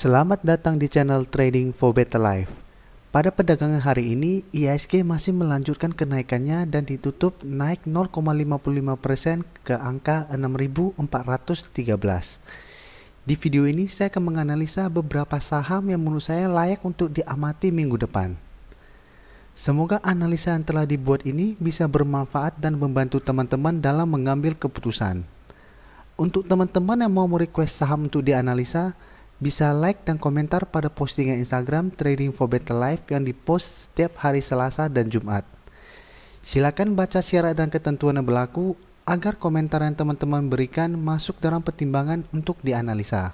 Selamat datang di channel Trading for Better Life. Pada perdagangan hari ini, IHSG masih melanjutkan kenaikannya dan ditutup naik 0,55% ke angka 6.413. Di video ini saya akan menganalisa beberapa saham yang menurut saya layak untuk diamati minggu depan. Semoga analisa yang telah dibuat ini bisa bermanfaat dan membantu teman-teman dalam mengambil keputusan. Untuk teman-teman yang mau merequest saham untuk dianalisa, bisa like dan komentar pada postingan Instagram Trading for Better Life yang dipost setiap hari Selasa dan Jumat. Silakan baca syarat dan ketentuan yang berlaku agar komentar yang teman-teman berikan masuk dalam pertimbangan untuk dianalisa.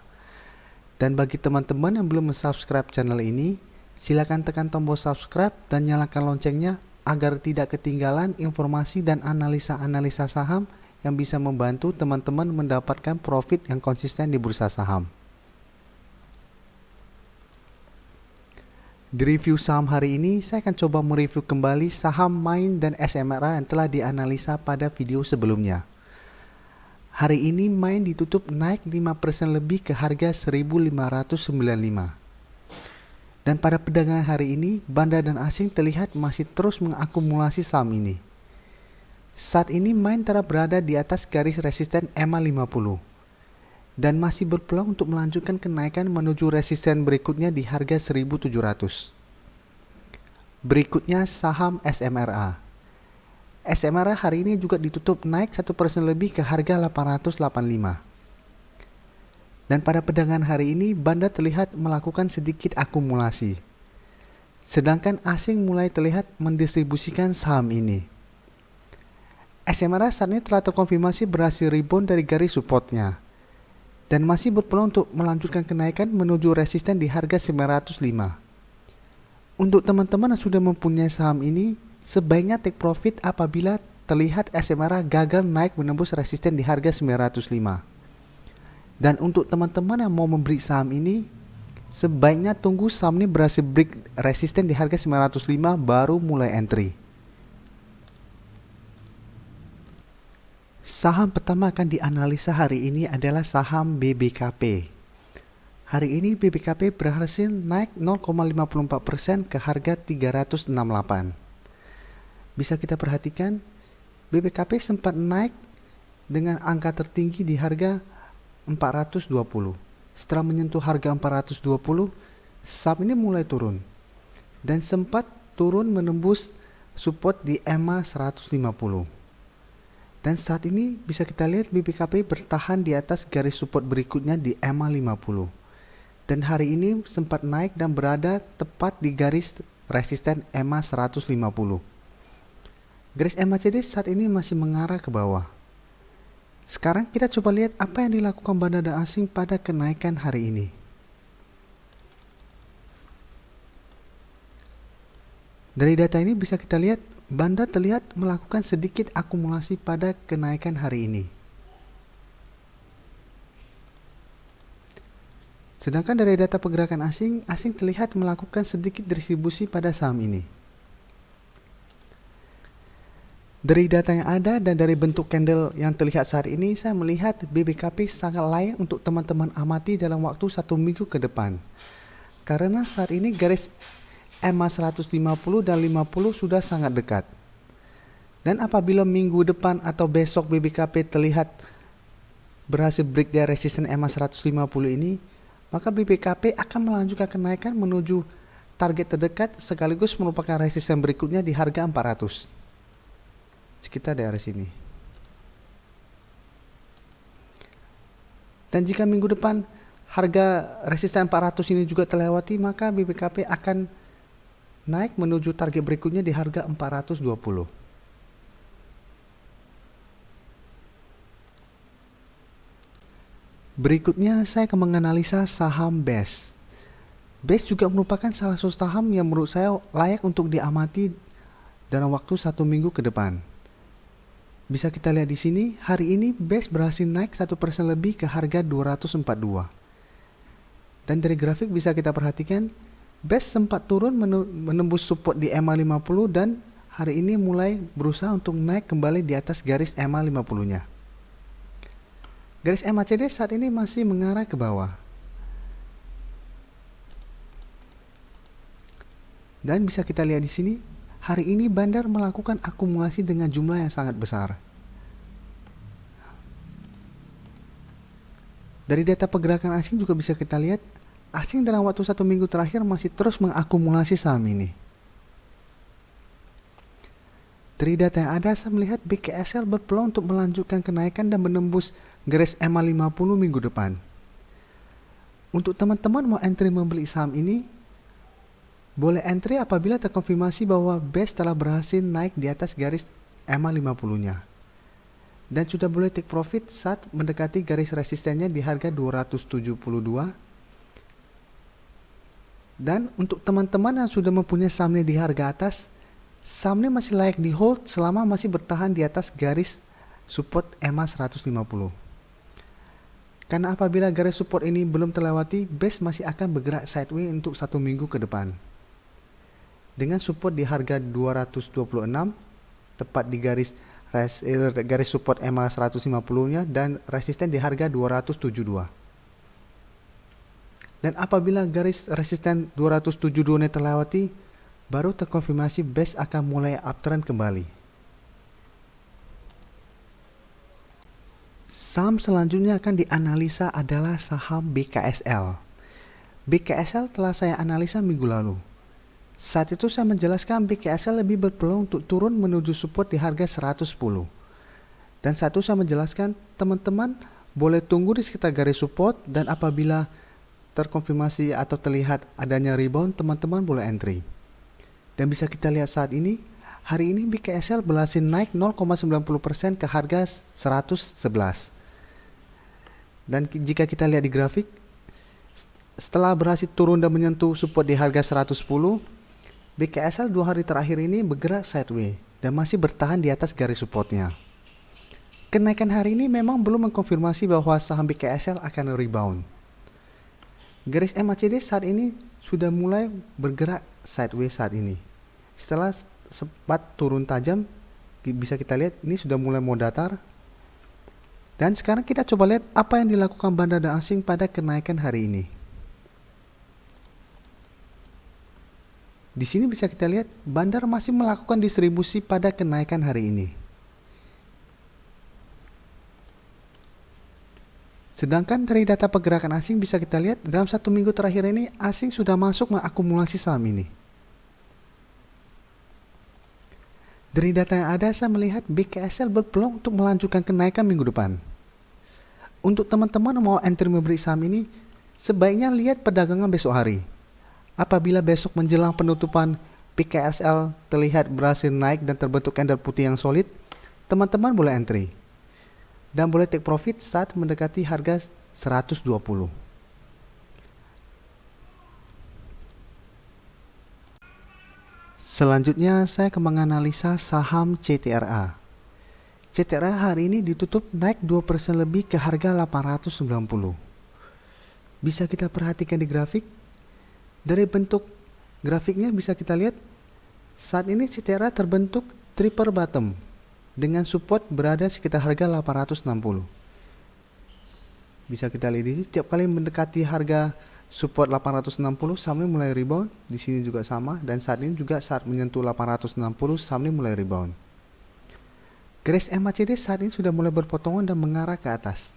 Dan bagi teman-teman yang belum subscribe channel ini, silakan tekan tombol subscribe dan nyalakan loncengnya agar tidak ketinggalan informasi dan analisa-analisa saham yang bisa membantu teman-teman mendapatkan profit yang konsisten di bursa saham. Di review saham hari ini, saya akan coba mereview kembali saham MAIN dan SMRA yang telah dianalisa pada video sebelumnya. Hari ini MAIN ditutup naik 5% lebih ke harga 1.595. Dan pada perdagangan hari ini, bandar dan asing terlihat masih terus mengakumulasi saham ini. Saat ini MAIN telah berada di atas garis resisten EMA 50. Dan masih berpeluang untuk melanjutkan kenaikan menuju resisten berikutnya di harga 1.700. Berikutnya saham SMRA. SMRA hari ini juga ditutup naik 1% lebih ke harga 885. Dan pada perdagangan hari ini bandar terlihat melakukan sedikit akumulasi. Sedangkan asing mulai terlihat mendistribusikan saham ini. SMRA saat ini telah terkonfirmasi berhasil rebound dari garis supportnya dan masih berpeluang untuk melanjutkan kenaikan menuju resisten di harga 905. Untuk teman-teman yang sudah mempunyai saham ini, sebaiknya take profit apabila terlihat SMRA gagal naik menembus resisten di harga 905. Dan untuk teman-teman yang mau membeli saham ini, sebaiknya tunggu saham ini berhasil break resisten di harga 905 baru mulai entry. Saham pertama akan dianalisa hari ini adalah saham BBKP. Hari ini BBKP berhasil naik 0,54% ke harga 368. Bisa kita perhatikan, BBKP sempat naik dengan angka tertinggi di harga 420. Setelah menyentuh harga 420, saham ini mulai turun dan sempat turun menembus support di EMA 150. Dan saat ini bisa kita lihat BBKP bertahan di atas garis support berikutnya di EMA 50. Dan hari ini sempat naik dan berada tepat di garis resisten EMA 150. Garis MACD saat ini masih mengarah ke bawah. Sekarang kita coba lihat apa yang dilakukan bandar asing pada kenaikan hari ini. Dari data ini bisa kita lihat bandar terlihat melakukan sedikit akumulasi pada kenaikan hari ini. Sedangkan dari data pergerakan asing terlihat melakukan sedikit distribusi pada saham ini. Dari data yang ada dan dari bentuk candle yang terlihat saat ini, saya melihat BBKP sangat layak untuk teman-teman amati dalam waktu 1 minggu ke depan. Karena saat ini garis EMA 150 dan 50 sudah sangat dekat. Dan apabila minggu depan atau besok BBKP terlihat berhasil break dari resisten EMA 150 ini, maka BBKP akan melanjutkan kenaikan menuju target terdekat sekaligus merupakan resisten berikutnya di harga 400. Sekitar daerah sini. Dan jika minggu depan harga resisten 400 ini juga terlewati, maka BBKP akan naik menuju target berikutnya di harga 420. Berikutnya saya akan menganalisa saham BES. BES juga merupakan salah satu saham yang menurut saya layak untuk diamati dalam waktu 1 minggu ke depan. Bisa kita lihat di sini, hari ini BES berhasil naik 1% lebih ke harga 242. Dan dari grafik bisa kita perhatikan, BES sempat turun menembus support di EMA 50 dan hari ini mulai berusaha untuk naik kembali di atas garis EMA 50-nya. Garis MACD saat ini masih mengarah ke bawah. Dan bisa kita lihat di sini, hari ini Bandar melakukan akumulasi dengan jumlah yang sangat besar. Dari data pergerakan asing juga bisa kita lihat, asing dalam waktu 1 minggu terakhir masih terus mengakumulasi saham ini. Dari data yang ada, saya melihat BKSL berpeluang untuk melanjutkan kenaikan dan menembus garis EMA 50 minggu depan. Untuk teman-teman mau entry membeli saham ini, boleh entry apabila terkonfirmasi bahwa BES telah berhasil naik di atas garis EMA 50-nya. Dan sudah boleh take profit saat mendekati garis resistennya di harga 272. Dan untuk teman-teman yang sudah mempunyai sahamnya di harga atas, sahamnya masih layak di hold selama masih bertahan di atas garis support EMA 150. Karena apabila garis support ini belum terlewati, BES masih akan bergerak sideways untuk 1 minggu ke depan. Dengan support di harga 226, tepat di garis support EMA 150-nya dan resisten di harga 272. Dan apabila garis resisten 272-nya terlewati, baru terkonfirmasi BES akan mulai uptrend kembali. Saham selanjutnya akan dianalisa adalah saham BKSL. BKSL telah saya analisa minggu lalu. Saat itu saya menjelaskan BKSL lebih berpeluang untuk turun menuju support di harga 110. Dan saat itu saya menjelaskan teman-teman boleh tunggu di sekitar garis support dan apabila terkonfirmasi atau terlihat adanya rebound, teman-teman boleh entry. Dan bisa kita lihat saat ini, hari ini BKSL berhasil naik 0,90% ke harga 111. Dan jika kita lihat di grafik, setelah berhasil turun dan menyentuh support di harga 110, BKSL 2 hari terakhir ini bergerak sideways dan masih bertahan di atas garis supportnya. Kenaikan hari ini memang belum mengkonfirmasi bahwa saham BKSL akan rebound. Garis MACD saat ini sudah mulai bergerak sideways saat ini. Setelah sempat turun tajam, bisa kita lihat ini sudah mulai mau datar. Dan sekarang kita coba lihat apa yang dilakukan bandar asing pada kenaikan hari ini. Di sini bisa kita lihat bandar masih melakukan distribusi pada kenaikan hari ini. Sedangkan dari data pergerakan asing bisa kita lihat dalam 1 minggu terakhir ini asing sudah masuk mengakumulasi saham ini. Dari data yang ada saya melihat BKSL berpeluang untuk melanjutkan kenaikan minggu depan. Untuk teman-teman mau entry membeli saham ini, sebaiknya lihat perdagangan besok hari. Apabila besok menjelang penutupan BKSL terlihat berhasil naik dan terbentuk candle putih yang solid, teman-teman boleh entry. Dan boleh take profit saat mendekati harga 120. Selanjutnya saya akan menganalisa saham CTRA. CTRA hari ini ditutup naik 2% lebih ke harga 890. Bisa kita perhatikan di grafik. Dari bentuk grafiknya bisa kita lihat saat ini CTRA terbentuk triple bottom dengan support berada sekitar harga 860. Bisa kita lihat di sini tiap kali mendekati harga support 860 sahamnya mulai rebound, di sini juga sama dan saat ini juga saat menyentuh 860 sahamnya mulai rebound. Garis MACD saat ini sudah mulai berpotongan dan mengarah ke atas.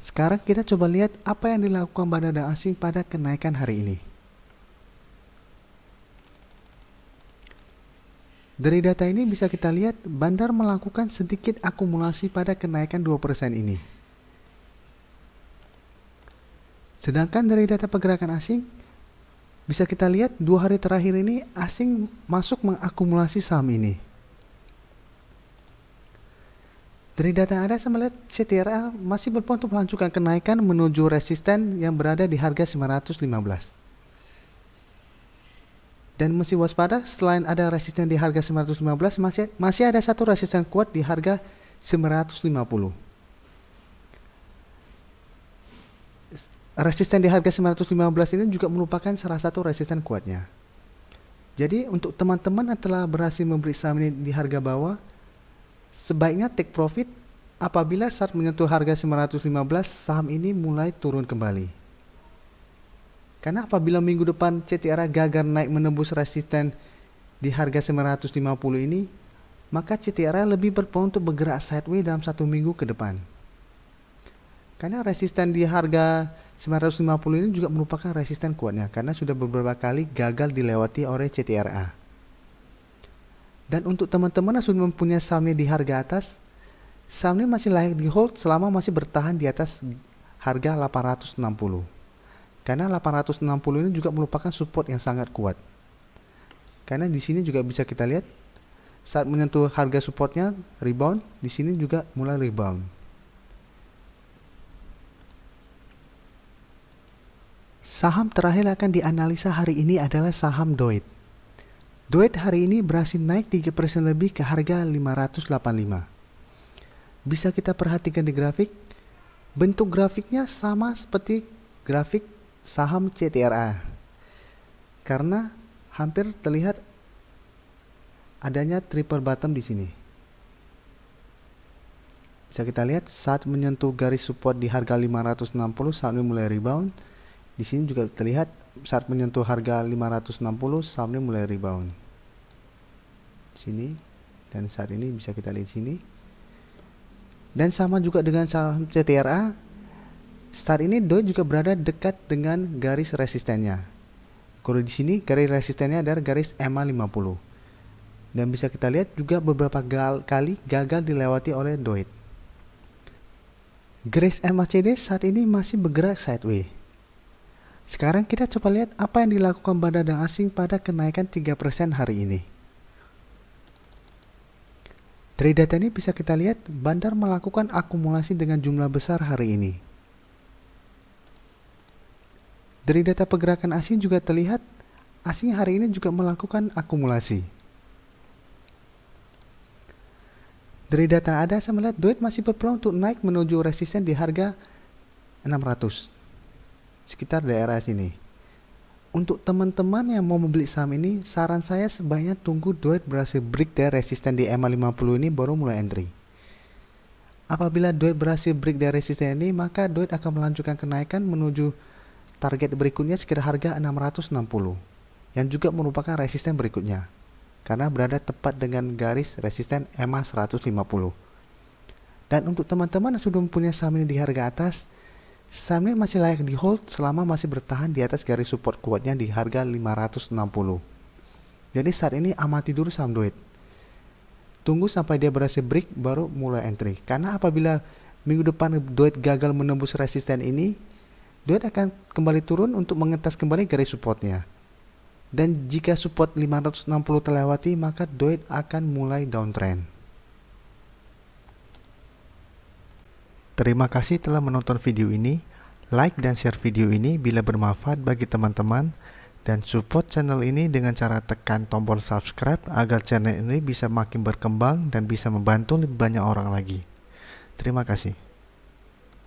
Sekarang kita coba lihat apa yang dilakukan bandar asing pada kenaikan hari ini. Dari data ini bisa kita lihat bandar melakukan sedikit akumulasi pada kenaikan 2% ini. Sedangkan dari data pergerakan asing, bisa kita lihat 2 hari terakhir ini asing masuk mengakumulasi saham ini. Dari data yang ada saya melihat CTRA masih berpeluang untuk melanjutkan kenaikan menuju resisten yang berada di harga 915. Dan mesti waspada selain ada resisten di harga 915 masih ada satu resisten kuat di harga 950. Resisten di harga 915 ini juga merupakan salah satu resisten kuatnya. Jadi untuk teman-teman yang telah berhasil membeli saham ini di harga bawah, sebaiknya take profit apabila saat menyentuh harga 915 saham ini mulai turun kembali. Karena apabila minggu depan CTRA gagal naik menembus resisten di harga 950 ini, maka CTRA lebih berpeluang untuk bergerak sideways dalam 1 minggu ke depan. Karena resisten di harga 950 ini juga merupakan resisten kuatnya, karena sudah beberapa kali gagal dilewati oleh CTRA. Dan untuk teman-teman yang sudah mempunyai sahamnya di harga atas, saham ini masih layak di hold selama masih bertahan di atas harga 860. Karena 860 ini juga merupakan support yang sangat kuat. Karena di sini juga bisa kita lihat saat menyentuh harga supportnya rebound, di sini juga mulai rebound. Saham terakhir akan dianalisa hari ini adalah saham Doit. Doit hari ini berhasil naik 3% lebih ke harga 585. Bisa kita perhatikan di grafik, bentuk grafiknya sama seperti grafik saham CTRA. Karena hampir terlihat adanya triple bottom di sini. Bisa kita lihat saat menyentuh garis support di harga 560 saham ini mulai rebound. Di sini juga terlihat saat menyentuh harga 560 saham ini mulai rebound. Sini dan saat ini bisa kita lihat sini. Dan sama juga dengan saham CTRA, saat ini Doit juga berada dekat dengan garis resistennya. Kalau di sini garis resistennya adalah garis EMA 50. Dan bisa kita lihat juga beberapa kali gagal dilewati oleh Doit. Garis MACD saat ini masih bergerak sideways. Sekarang kita coba lihat apa yang dilakukan bandar asing pada kenaikan 3% hari ini. Dari data ini bisa kita lihat bandar melakukan akumulasi dengan jumlah besar hari ini. Dari data pergerakan asing juga terlihat asing hari ini juga melakukan akumulasi. Dari data ada saya melihat Doit masih berpeluang untuk naik menuju resisten di harga 600. Sekitar daerah sini. Untuk teman-teman yang mau membeli saham ini, saran saya sebaiknya tunggu Doit berhasil break dari resisten di EMA 50 ini baru mulai entry. Apabila Doit berhasil break dari resisten ini, maka Doit akan melanjutkan kenaikan menuju target berikutnya sekitar harga 660 yang juga merupakan resisten berikutnya karena berada tepat dengan garis resisten EMA 150. Dan untuk teman-teman yang sudah mempunyai saham ini di harga atas, saham ini masih layak di hold selama masih bertahan di atas garis support kuatnya di harga 560. Jadi saat ini amati dulu saham Doit. Tunggu sampai dia berhasil break baru mulai entry. Karena apabila minggu depan Doit gagal menembus resisten ini, Doit akan kembali turun untuk mengetes kembali garis supportnya. Dan jika support 560 terlewati, maka Doit akan mulai downtrend. Terima kasih telah menonton video ini. Like dan share video ini bila bermanfaat bagi teman-teman. Dan support channel ini dengan cara tekan tombol subscribe agar channel ini bisa makin berkembang dan bisa membantu lebih banyak orang lagi. Terima kasih.